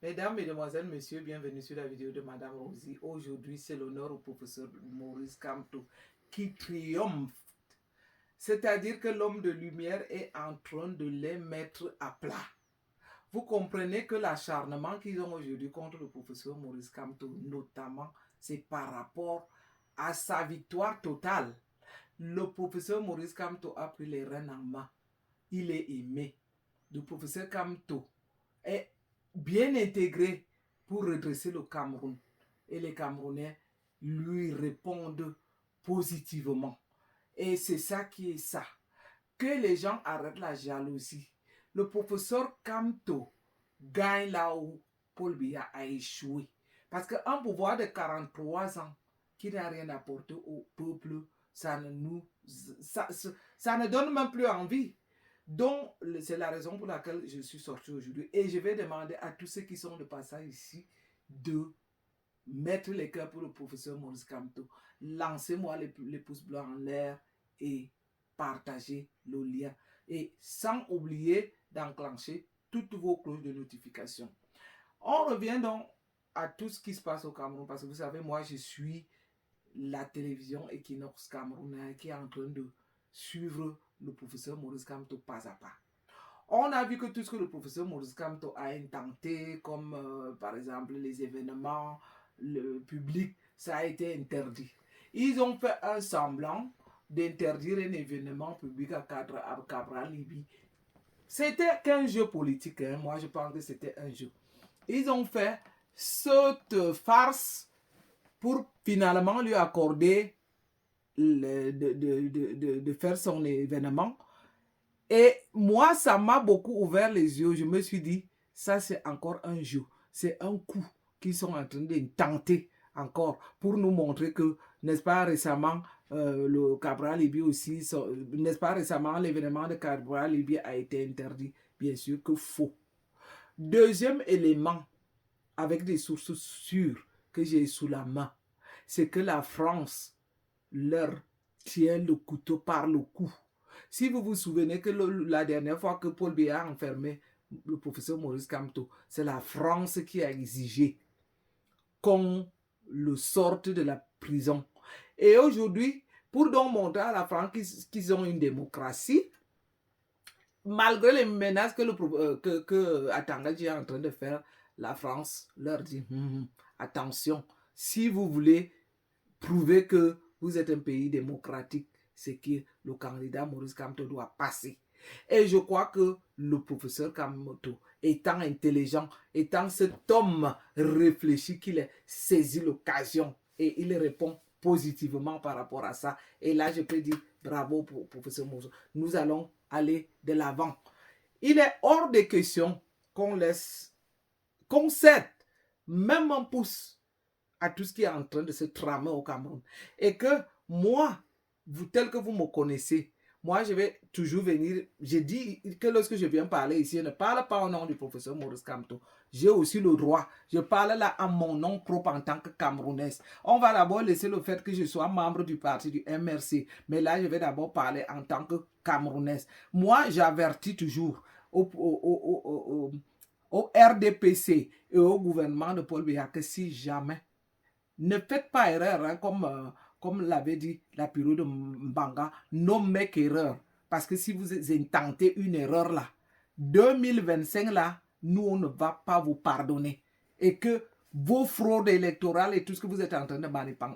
Mesdames, Mesdemoiselles, Messieurs, bienvenue sur la vidéo de Madame Rosie. Aujourd'hui, c'est l'honneur au professeur Maurice Kamto qui triomphe. C'est-à-dire que l'homme de lumière est en train de les mettre à plat. Vous comprenez que l'acharnement qu'ils ont aujourd'hui contre le professeur Maurice Kamto, notamment, c'est par rapport à sa victoire totale. Le professeur Maurice Kamto a pris les rênes en main. Il est aimé. Le professeur Kamto est bien intégré pour redresser le Cameroun. Et les Camerounais lui répondent positivement. Et c'est ça qui est ça. Que les gens arrêtent la jalousie. Le professeur Kamto gagne là où Paul Biya a échoué. Parce qu'un pouvoir de 43 ans qui n'a rien apporté au peuple, ça ne donne même plus envie. Donc, c'est la raison pour laquelle je suis sorti aujourd'hui. Et je vais demander à tous ceux qui sont de passage ici de mettre les cœurs pour le professeur Maurice Kamto. Lancez-moi les pouces blancs en l'air et partagez le lien. Et sans oublier d'enclencher toutes vos cloches de notification. On revient donc à tout ce qui se passe au Cameroun. Parce que vous savez, moi, je suis la télévision Equinox Cameroun qui est en train de suivre le professeur Maurice Kamto pas à pas. On a vu que tout ce que le professeur Maurice Kamto a intenté, comme par exemple les événements, le public, ça a été interdit. Ils ont fait un semblant d'interdire un événement public à Cabral Libye. C'était qu'un jeu politique, hein. Moi je pense que c'était un jeu. Ils ont fait cette farce pour finalement lui accorder de faire son événement. Et moi, ça m'a beaucoup ouvert les yeux. Je me suis dit, ça c'est encore un jeu. C'est un coup qu'ils sont en train de tenter encore pour nous montrer que, n'est-ce pas, récemment, le Cabral Libye aussi, n'est-ce pas, récemment, l'événement de Cabral Libye a été interdit. Bien sûr que faux. Deuxième élément, avec des sources sûres que j'ai sous la main, c'est que la France leur tient le couteau par le cou. Si vous vous souvenez que la dernière fois que Paul Biya a enfermé le professeur Maurice Kamto, c'est la France qui a exigé qu'on le sorte de la prison. Et aujourd'hui, pour donc montrer à la France qu'ils ont une démocratie, malgré les menaces que Atangadji est en train de faire, la France leur dit attention, si vous voulez prouver que vous êtes un pays démocratique, c'est que le candidat Maurice Kamto doit passer. Et je crois que le professeur Kamto, étant intelligent, étant cet homme réfléchi qu'il est, saisit l'occasion et il répond positivement par rapport à ça. Et là, je peux dire bravo pour professeur Maurice. Nous allons aller de l'avant. Il est hors de question qu'on cède même un pouce à tout ce qui est en train de se tramer au Cameroun. Et que moi, tel que vous me connaissez, moi, je vais toujours venir. Je dis que lorsque je viens parler ici, je ne parle pas au nom du professeur Maurice Kamto. J'ai aussi le droit. Je parle là à mon nom propre en tant que Camerounaise. On va d'abord laisser le fait que je sois membre du parti du MRC. Mais là, je vais d'abord parler en tant que Camerounaise. Moi, j'avertis toujours au RDPC et au gouvernement de Paul Biya que si jamais, ne faites pas erreur, hein, comme l'avait dit la bureau de Mbanga, no make erreur. Parce que si vous intentez une erreur là, 2025 là, nous on ne va pas vous pardonner. Et que vos fraudes électorales et tout ce que vous êtes en train de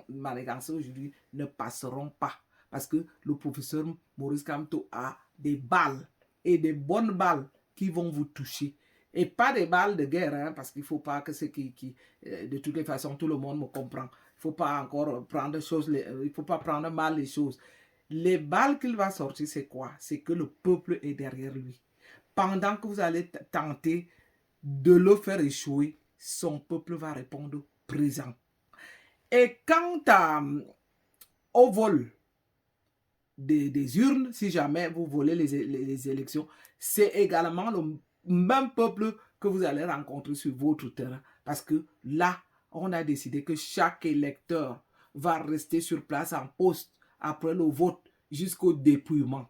manigancer aujourd'hui ne passeront pas. Parce que le professeur Maurice Kamto a des balles et des bonnes balles qui vont vous toucher. Et pas des balles de guerre, hein, parce qu'il ne faut pas que ce de toutes les façons, tout le monde me comprend. Il ne faut pas encore prendre il faut pas prendre mal les choses. Les balles qu'il va sortir, c'est quoi? C'est que le peuple est derrière lui. Pendant que vous allez tenter de le faire échouer, son peuple va répondre présent. Et quant au vol des urnes, si jamais vous volez les élections, c'est également le même peuple que vous allez rencontrer sur votre terrain. Parce que là, on a décidé que chaque électeur va rester sur place en poste après le vote jusqu'au dépouillement.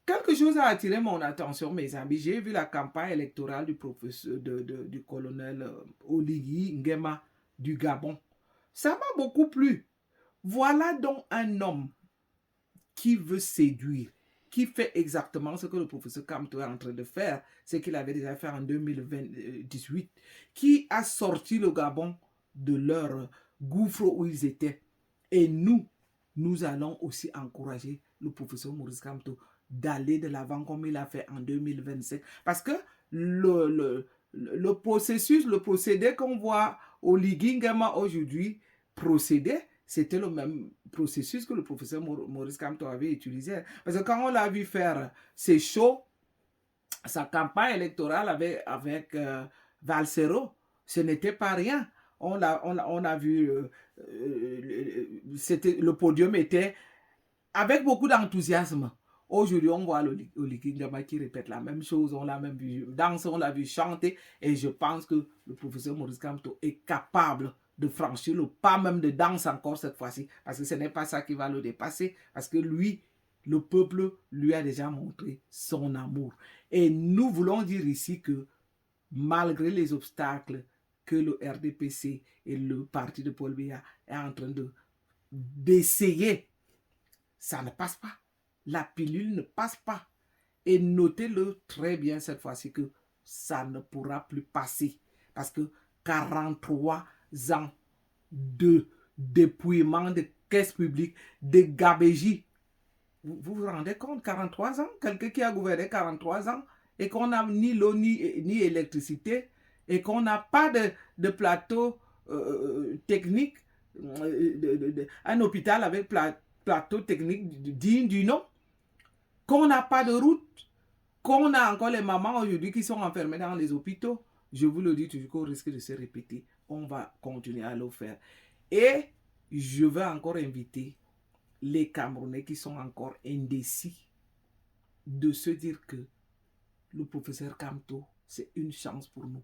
quelque chose a attiré mon attention, mes amis. J'ai vu la campagne électorale du professeur, du colonel Oligui Nguema du Gabon. Ça m'a beaucoup plu. Voilà donc un homme qui veut séduire, qui fait exactement ce que le professeur Kamto est en train de faire, ce qu'il avait déjà fait en 2018, qui a sorti le Gabon de leur gouffre où ils étaient. Et nous allons aussi encourager le professeur Maurice Kamto d'aller de l'avant comme il a fait en 2025. Parce que le processus, le procédé qu'on voit au Oligui Nguema aujourd'hui procéder, c'était le même processus que le professeur Maurice Kamto avait utilisé. Parce que quand on l'a vu faire ses shows, sa campagne électorale avec Valsero, ce n'était pas rien. On a vu, le podium était avec beaucoup d'enthousiasme. Aujourd'hui, on voit Oligui Nguema qui répète la même chose, on l'a même vu danser, on l'a vu chanter, et je pense que le professeur Maurice Kamto est capable de franchir le pas même de danse encore cette fois-ci, parce que ce n'est pas ça qui va le dépasser, parce que lui, le peuple lui a déjà montré son amour. Et nous voulons dire ici que malgré les obstacles que le RDPC et le parti de Paul Biya est en train d'essayer, ça ne passe pas. La pilule ne passe pas. Et notez-le très bien cette fois-ci que ça ne pourra plus passer. Parce que 43 ans de dépouillement de caisses publiques, de gabégie. Vous vous rendez compte, 43 ans, quelqu'un qui a gouverné 43 ans et qu'on n'a ni l'eau ni électricité et qu'on n'a pas de plateau technique, un hôpital avec plateau technique digne du nom, qu'on n'a pas de route, qu'on a encore les mamans aujourd'hui qui sont enfermées dans les hôpitaux. Je vous le dis toujours, au risque de se répéter, on va continuer à le faire. Et je veux encore inviter les Camerounais qui sont encore indécis de se dire que le professeur Kamto, c'est une chance pour nous.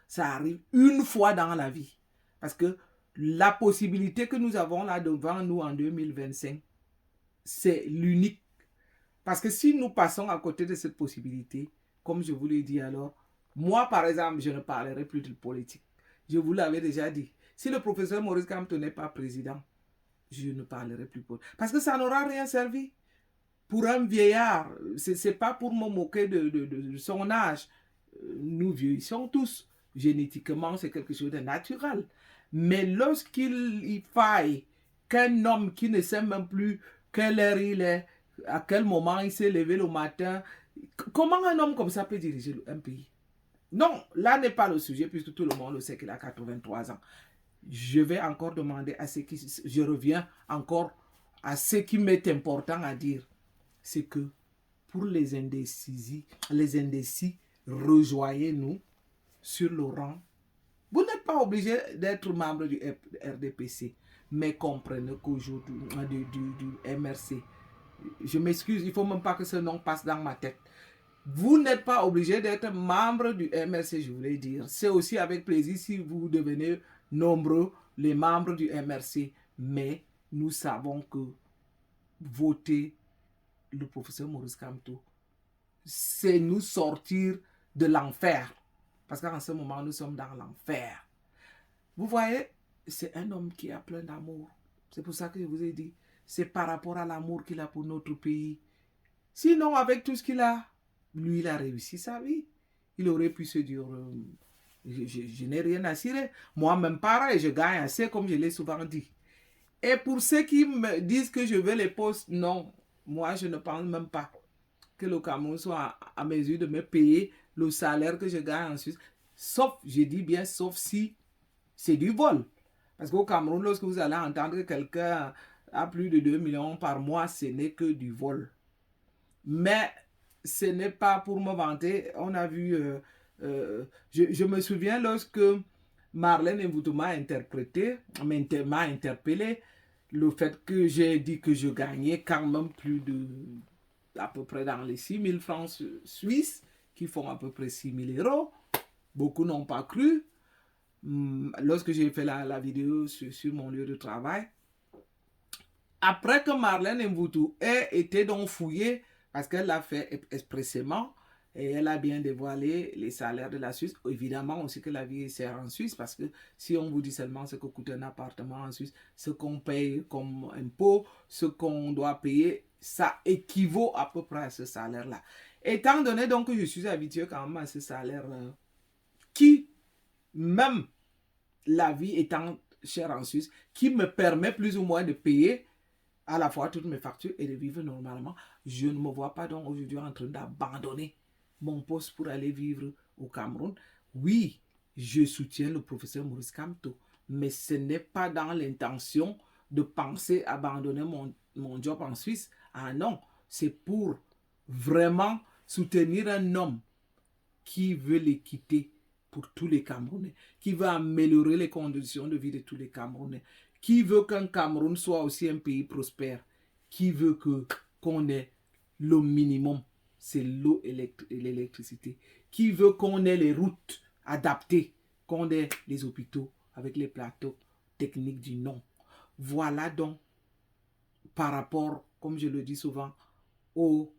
Ça arrive une fois dans la vie. Parce que la possibilité que nous avons là devant nous en 2025, c'est l'unique. Parce que si nous passons à côté de cette possibilité, comme je vous l'ai dit alors, moi par exemple, je ne parlerai plus de politique. Je vous l'avais déjà dit. Si le professeur Maurice Kamto n'est pas président, je ne parlerai plus politique. Parce que ça n'aura rien servi. Pour un vieillard, ce n'est pas pour me moquer de son âge. Nous vieillissons tous. Génétiquement, c'est quelque chose de naturel. Mais lorsqu'il faille qu'un homme qui ne sait même plus quelle heure il est, à quel moment il s'est levé le matin, comment un homme comme ça peut diriger un pays? Non, là n'est pas le sujet, puisque tout le monde le sait qu'il a 83 ans. Je vais encore demander à ceux qui... Je reviens encore à ce qui m'est important à dire. C'est que pour les indécis, rejoignez-nous sur le rang. Vous n'êtes pas obligé d'être membre du RDPC, mais comprenez qu'aujourd'hui, du MRC, je m'excuse, il ne faut même pas que ce nom passe dans ma tête. Vous n'êtes pas obligé d'être membre du MRC, je voulais dire. C'est aussi avec plaisir si vous devenez nombreux les membres du MRC, mais nous savons que voter le professeur Maurice Kamto, c'est nous sortir de l'enfer. Parce qu'en ce moment, nous sommes dans l'enfer. Vous voyez, c'est un homme qui a plein d'amour. C'est pour ça que je vous ai dit, c'est par rapport à l'amour qu'il a pour notre pays. Sinon, avec tout ce qu'il a, lui, il a réussi sa vie. Il aurait pu se dire, je n'ai rien à cirer. Moi-même, pareil, je gagne assez, comme je l'ai souvent dit. Et pour ceux qui me disent que je veux les postes, non. Moi, je ne pense même pas que le Cameroun soit à mesure de me payer le salaire que je gagne en Suisse. Sauf, je dis bien, sauf si c'est du vol. Parce qu'au Cameroun, lorsque vous allez entendre que quelqu'un a plus de 2 millions par mois, ce n'est que du vol. Mais ce n'est pas pour me vanter. On a vu, je me souviens lorsque Marlène Mvuto m'a interpellé, le fait que j'ai dit que je gagnais quand même plus de, à peu près dans les 6 000 francs suisses, qui font à peu près 6 000 euros. Beaucoup n'ont pas cru. Lorsque j'ai fait la vidéo sur mon lieu de travail, après que Marlène Mvuto ait été donc fouillée parce qu'elle l'a fait expressément et elle a bien dévoilé les salaires de la Suisse. Évidemment aussi que la vie est chère en Suisse, parce que si on vous dit seulement ce que coûte un appartement en Suisse, ce qu'on paye comme impôt, ce qu'on doit payer, ça équivaut à peu près à ce salaire-là. Étant donné donc que je suis habitué quand même à ce salaire qui, même la vie étant chère en Suisse, qui me permet plus ou moins de payer à la fois toutes mes factures et de vivre normalement, je ne me vois pas donc aujourd'hui en train d'abandonner mon poste pour aller vivre au Cameroun. Oui, je soutiens le professeur Maurice Kamto, mais ce n'est pas dans l'intention de penser abandonner mon job en Suisse. Ah non, c'est pour vraiment soutenir un homme qui veut l'équité pour tous les Camerounais, qui veut améliorer les conditions de vie de tous les Camerounais, qui veut qu'un Cameroun soit aussi un pays prospère, qui veut qu'on ait le minimum, c'est l'eau et l'électricité, qui veut qu'on ait les routes adaptées, qu'on ait les hôpitaux avec les plateaux techniques du nom. Voilà donc par rapport, comme je le dis souvent, au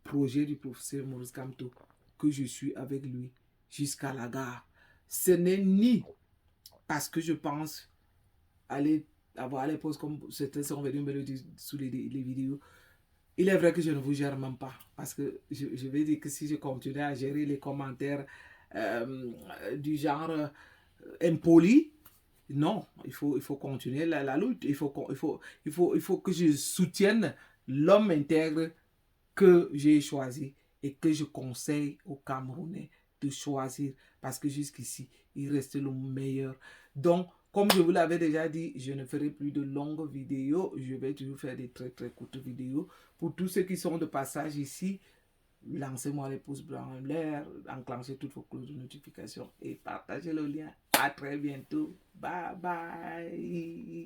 projet du professeur Maurice Kamto, que je suis avec lui jusqu'à la gare. Ce n'est ni parce que je pense aller avoir les postes comme certains sont venus me le dire sous les vidéos. Il est vrai que je ne vous gère même pas, parce que je vais dire que si je continuais à gérer les commentaires du genre impoli, non, il faut continuer la lutte. Il faut que je soutienne l'homme intègre que j'ai choisi et que je conseille aux Camerounais de choisir, parce que jusqu'ici, il reste le meilleur. Donc, comme je vous l'avais déjà dit, je ne ferai plus de longues vidéos. Je vais toujours faire des très très courtes vidéos. Pour tous ceux qui sont de passage ici, lancez-moi les pouces blancs en l'air, enclenchez toutes vos cloches de notification et partagez le lien. À très bientôt. Bye bye.